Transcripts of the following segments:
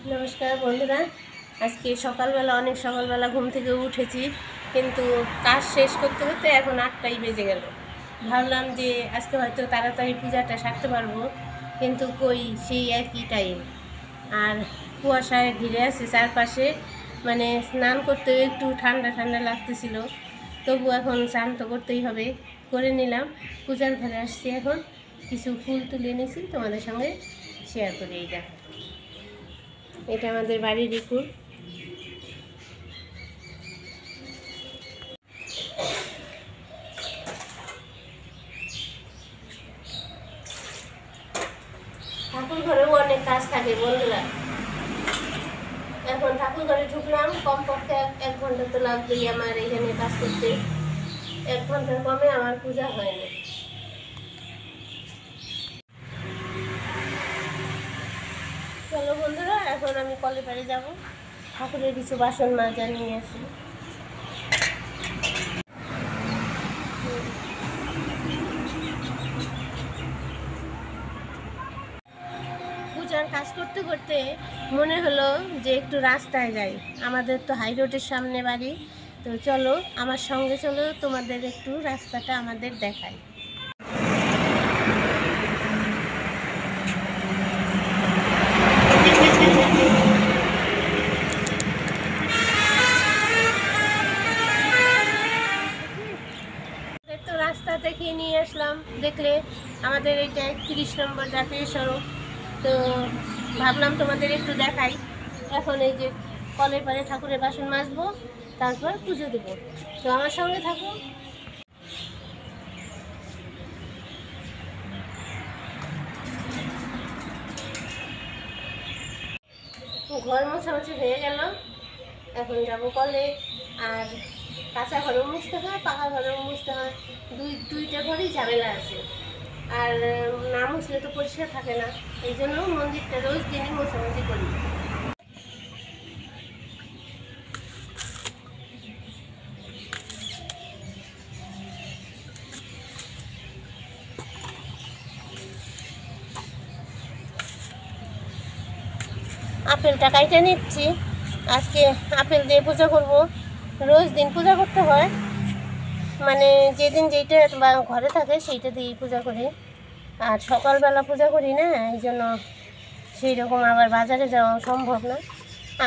নমস্কার বন্ধুরা, আজকে সকালবেলা অনেক সকালবেলা ঘুম থেকে উঠেছি, কিন্তু কাজ শেষ করতে করতে এখন 8টাই বেজে গেল। ভাবলাম যে আজকে হয়তো তাড়াতাড়ি পূজাটা সারতে পারবো, কিন্তু কই সেই একই টাইম। আর কুয়াশায় ঘিরে আছে চারপাশে, মানে স্নান করতেও একটু ঠান্ডা ঠান্ডা লাগতেছিল, তবু এখন স্নান তো করতেই হবে। করে নিলাম, পূজার ঘরে আসছি, এখন কিছু ফুল তুলে নিয়েছি, তোমাদের সঙ্গে শেয়ার করি। এটা আমাদের বাড়ির ফুল। ঠাকুর ঘরেও অনেক কাজ থাকে বন্ধুরা। এখন ঠাকুর ঘরে ঢুকলাম, কমপক্ষে 1 ঘন্টা তো লাগবেই আমার এখানে কাজ করতে। 1 ঘন্টার কমে আমার পূজা হয় না। চলো বন্ধুরা, এখন আমি কলে পাড়ে যাবো, ঠাকুরের কিছু বাসন মাজা নিয়ে আসি। পূজার কাজ করতে করতে মনে হলো যে একটু রাস্তায় যাই। আমাদের তো হাই রোডের সামনে বাড়ি, তো চলো আমার সঙ্গে চলো, তোমাদের একটু রাস্তাটা আমাদের দেখাই। তো রাস্তা দেখিয়ে নিয়ে আসলাম, দেখলে আমাদের এইটা 31 নম্বর জাতীয় সড়ক। তো ভাবলাম তোমাদের একটু দেখাই। এখন এই যে কলের পাড়ে ঠাকুরের বাসন মাজবো, তারপর পুজো দেবো, তো আমার সঙ্গে থাকো। ঘর মোছামুছি হয়ে গেল, এখন যাবো কলে। আর কাঁচা ঘরেও মুছতে হয়, পাকা ঘরেও মুছতে হয়, দুইটা ঘরেই ঝামেলা আছে। আর না মুছলে তো পরিষ্কার থাকে না, এই জন্য মন্দিরটা রোজ দিনই মোছামুছি করি। আপেলটা কাইটে নিচ্ছি, আজকে আপেল দিয়ে পূজা করব। রোজ দিন পূজা করতে হয়, মানে যেদিন যেইটা বা ঘরে থাকে সেইটা দিয়েই পূজা করি। আর সকালবেলা পূজা করি না, এই জন্য সেই রকম আবার বাজারে যাওয়া সম্ভব না,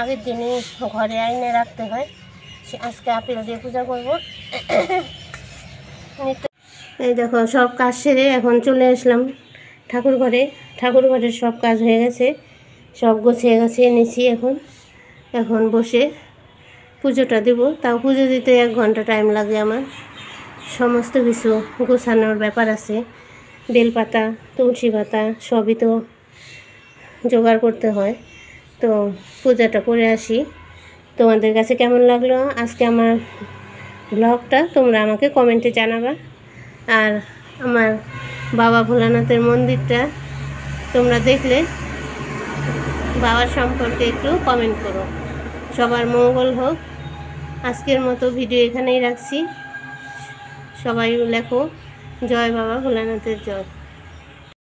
আগের দিনই ঘরে আইনে রাখতে হয়। আজকে আপেল দিয়ে পূজা করব। এই দেখো, সব কাজ সেরে এখন চলে আসলাম ঠাকুর ঘরে। ঠাকুর ঘরের সব কাজ হয়ে গেছে, সব গুছিয়ে গাছিয়ে নিয়েছি। এখন বসে পুজোটা দেব। তাও পুজো দিতে 1 ঘন্টা টাইম লাগে আমার। সমস্ত কিছু গোছানোর ব্যাপার আছে, বেলপাতা, তুলসী পাতা সবই তো জোগাড় করতে হয়। তো পূজাটা করে আসি। তোমাদের কাছে কেমন লাগলো আজকে আমার ব্লগটা, তোমরা আমাকে কমেন্টে জানাবা। আর আমার বাবা ভোলানাথের মন্দিরটা তোমরা দেখলে বাবার সম্পর্কে একটু কমেন্ট করো। সবার মঙ্গল হোক। আজকের মতো ভিডিও এখানেই রাখছি। সবাই লেখো, জয় বাবা ভোলানাথের জয়।